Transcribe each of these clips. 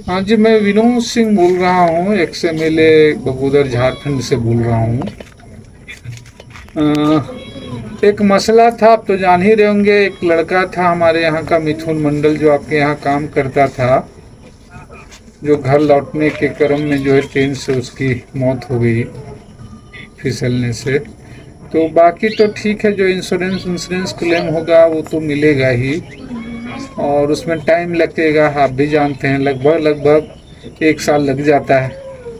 हाँ जी, मैं विनोद सिंह बोल रहा हूँ, एक्स एमएलए बगोदर झारखंड से बोल रहा हूँ। एक मसला था, आप तो जान ही रहे होंगे। एक लड़का था हमारे यहाँ का, मिथुन मंडल, जो आपके यहाँ काम करता था, जो घर लौटने के क्रम में जो है ट्रेन से उसकी मौत हो गई फिसलने से। तो बाकी तो ठीक है, जो इंश्योरेंस इंश्योरेंस क्लेम होगा वो तो मिलेगा ही, और उसमें टाइम लगेगा, आप भी जानते हैं, लगभग लगभग 1 साल लग जाता है।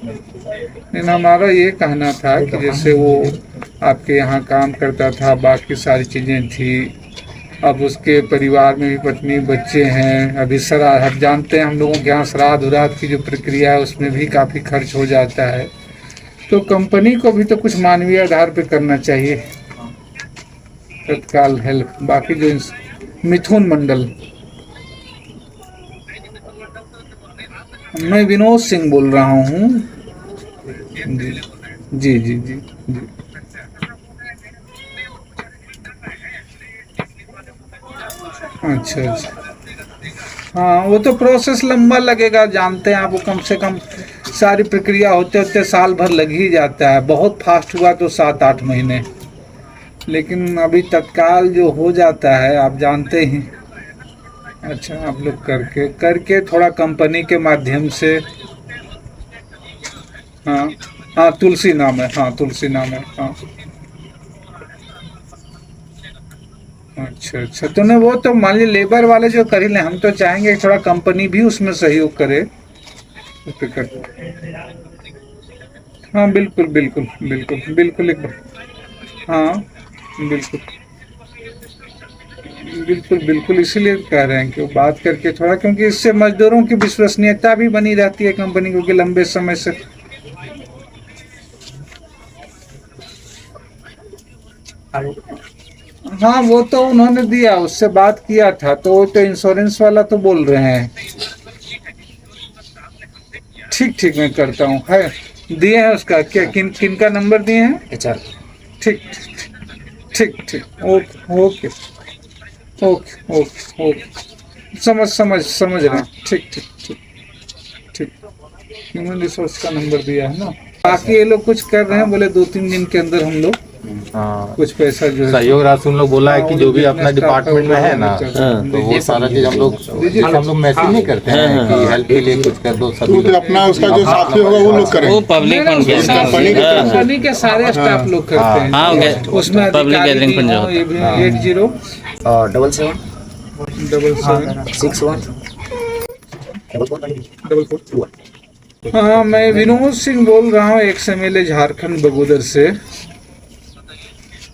लेकिन हमारा ये कहना था कि जैसे वो आपके यहाँ काम करता था, बाकी सारी चीज़ें थी, अब उसके परिवार में भी पत्नी बच्चे हैं, अभी श्राद्ध, आप जानते हैं हम लोगों के यहाँ श्राद्ध उराद्ध की जो प्रक्रिया है उसमें भी काफ़ी खर्च हो जाता है। तो कंपनी को भी तो कुछ मानवीय आधार पे करना चाहिए, तत्काल हेल्प। बाकी जो मिथुन मंडल, मैं विनोद सिंह बोल रहा हूँ। जी जी जी जी जी। अच्छा अच्छा। हाँ, वो तो प्रोसेस लंबा लगेगा, जानते हैं आप, वो कम से कम सारी प्रक्रिया होते होते साल भर लग ही जाता है। बहुत फास्ट हुआ तो 7-8 महीने, लेकिन अभी तत्काल जो हो जाता है आप जानते ही। अच्छा, आप लोग करके करके थोड़ा कंपनी के माध्यम से। हाँ हाँ, तुलसी नाम है, हाँ तुलसी नाम है, हाँ। अच्छा अच्छा, तो नहीं, वो तो मान लीजिए लेबर वाले जो कर ही लें, हम तो चाहेंगे कि थोड़ा कंपनी भी उसमें सहयोग करे उस पे कर। हाँ बिल्कुल बिल्कुल बिल्कुल बिल्कुल एक। हाँ बिल्कुल बिल्कुल बिल्कुल, इसीलिए कह रहे हैं कि वो बात करके थोड़ा, क्योंकि इससे मजदूरों की विश्वसनीयता भी बनी रहती है कंपनी को, कि लंबे समय से। हाँ, वो तो उन्होंने दिया, उससे बात किया था, तो वो तो इंश्योरेंस वाला तो बोल रहे हैं। ठीक ठीक, मैं करता हूँ, है दिए हैं उसका, क्या किन किन का नंबर दिए हैं? एचआर। ठीक ठीक ठीक, okay okay okay okay okay, समझ समझ समझ रहे हाँ हैं, ठीक ठीक ठीक ठीक। ह्यूमन रिसोर्स का नंबर दिया है ना। बाकी ये लोग कुछ कर रहे हैं, बोले 2-3 दिन के अंदर हम लोग हाँ, कुछ पैसा जो है। सहयोग राशि उन लोग बोला है हाँ, कि वो जो भी जितना अपना स्टाफ है वो डिपार्टमेंट में है ना, हाँ, तो वो सारा चीज हम लोग, जैसे हम लोग मैसेज नहीं करते हैं कि हेल्प के लिए कुछ कर दो, सभी तो लोग अपना उसका जो साथी होगा वो लोग करेंगे। वो पब्लिक फंड के कंपनी की तरफ से। कंपनी के सारे स्टाफ लोग करते हैं। हाँ, उसमें पब्लिक अधिकारी गैदरिंग भी फंड जो हों, ये भी होता है। 80 77 7 हाँ, मैं विनोद सिंह बोल रहा हूँ, एक्स एमएलए झारखंड बगोदर से।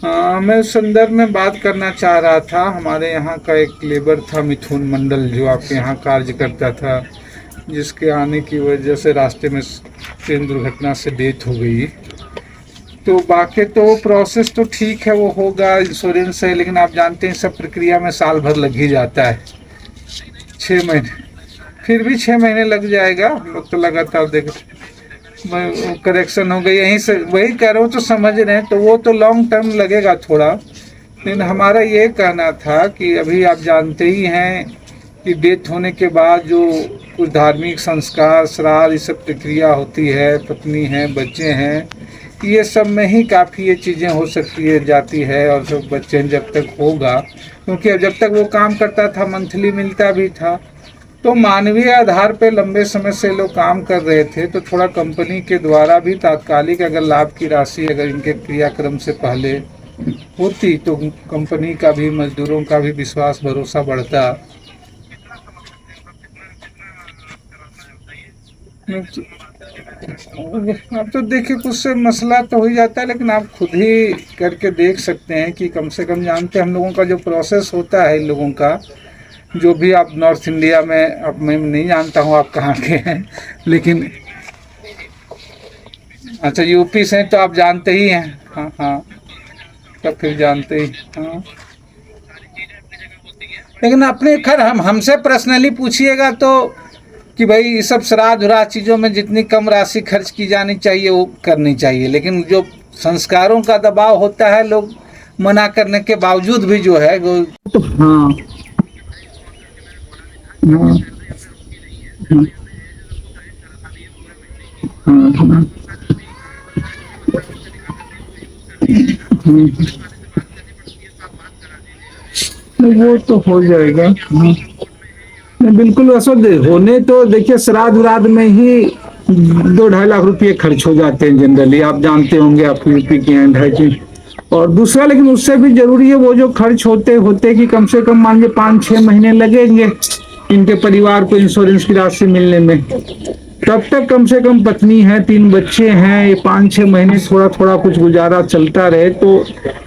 हाँ, मैं उस संदर्भ में बात करना चाह रहा था। हमारे यहाँ का एक लेबर था मिथुन मंडल, जो आपके यहाँ कार्य करता था, जिसके आने की वजह से रास्ते में ट्रेन दुर्घटना से डेथ हो गई। तो बाकी तो प्रोसेस तो ठीक है, वो होगा, इंश्योरेंस है, लेकिन आप जानते हैं सब प्रक्रिया में साल भर लग ही जाता है, 6 महीने। फिर भी 6 महीने लग जाएगा, हम लोग तो लगातार देख, करेक्शन हो गई यहीं से, वही कह रहा हूँ, तो समझ रहे हैं, तो वो तो लॉन्ग टर्म लगेगा थोड़ा। लेकिन हमारा ये कहना था कि अभी आप जानते ही हैं कि डेथ होने के बाद जो कुछ धार्मिक संस्कार, श्राद्ध, ये सब प्रक्रिया होती है, पत्नी है, बच्चे हैं, ये सब में ही काफ़ी ये चीज़ें हो सकती है, जाती है, और सब बच्चे जब तक होगा, क्योंकि अब जब तक वो काम करता था मंथली मिलता भी था, तो मानवीय आधार पे लंबे समय से लोग काम कर रहे थे, तो थोड़ा कंपनी के द्वारा भी तात्कालिक अगर लाभ की राशि अगर इनके क्रियाक्रम से पहले होती, तो कंपनी का भी, मजदूरों का भी विश्वास भरोसा बढ़ता। अब तो देखिए, कुछ से मसला तो हो ही जाता है, लेकिन आप खुद ही करके देख सकते हैं कि कम से कम जानते हैं हम लोगों का जो प्रोसेस होता है, इन लोगों का जो भी, आप नॉर्थ इंडिया में, अब मैं नहीं जानता हूँ आप कहाँ के हैं, लेकिन अच्छा यूपी से, तो आप जानते ही हैं। हाँ हाँ, तब फिर जानते ही। हाँ, लेकिन अपने खैर हम हमसे पर्सनली पूछिएगा तो, कि भाई ये सब श्राद्ध उराद्ध चीज़ों में जितनी कम राशि खर्च की जानी चाहिए वो करनी चाहिए, लेकिन जो संस्कारों का दबाव होता है, लोग मना करने के बावजूद भी जो है वो। तो हाँ हाँ हाँ हाँ, हाँ। वो तो हो जाएगा। हाँ। नहीं, बिल्कुल वैसा होने तो देखिए श्राद्ध उराद में ही 2-2.5 लाख रुपए खर्च हो जाते हैं जनरली, आप जानते होंगे, आप यूपी के एंड है कि। और दूसरा लेकिन उससे भी जरूरी है वो जो खर्च होते होते कि कम से कम मान लीजिए 5-6 महीने लगेंगे इनके परिवार को इंश्योरेंस की राशि मिलने में। तब तक कम से कम पत्नी है, 3 बच्चे हैं, ये 5-6 महीने थोड़ा थोड़ा कुछ गुजारा चलता रहे। तो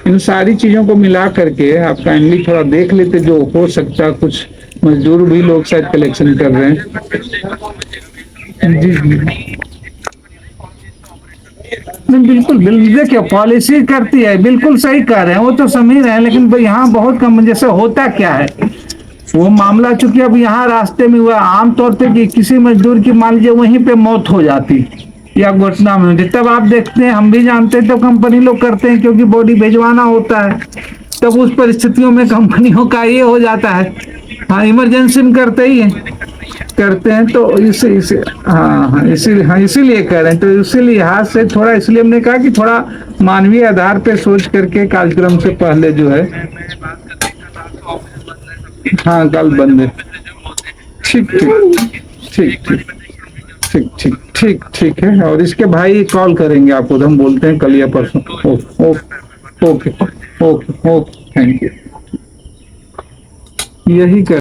इन सारी चीजों को मिला करके आप काइंडली थोड़ा देख लेते जो हो सकता है। कुछ मजदूर भी लोग शायद कलेक्शन कर रहे हैं। जी जी नहीं, बिल्कुल देखिए पॉलिसी करती है, बिल्कुल सही कह रहे हैं, वो तो समझ रहे हैं। लेकिन यहाँ बहुत कम जैसे होता क्या है वो मामला, चूंकि अब यहाँ रास्ते में हुआ आमतौर पे कि किसी मजदूर की मान लीजिए वहीं पे मौत हो जाती या घटना में होती, तब आप देखते हैं, हम भी जानते हैं, तो कंपनी लोग करते हैं क्योंकि बॉडी भिजवाना होता है। तब उस परिस्थितियों में कंपनियों का ये हो जाता है, हाँ इमरजेंसी में करते हैं। तो इसीलिए कह रहे हैं। तो इसीलिए हाथ से थोड़ा, इसलिए हमने कहा कि थोड़ा मानवीय आधार पे सोच करके कार्यक्रम से पहले जो है। हाँ कल बंद है। ठीक ठीक ठीक ठीक ठीक ठीक ठीक ठीक है। और इसके भाई कॉल करेंगे आपको, हम बोलते हैं कल या परसों। Okay okay okay okay thank you. यही कर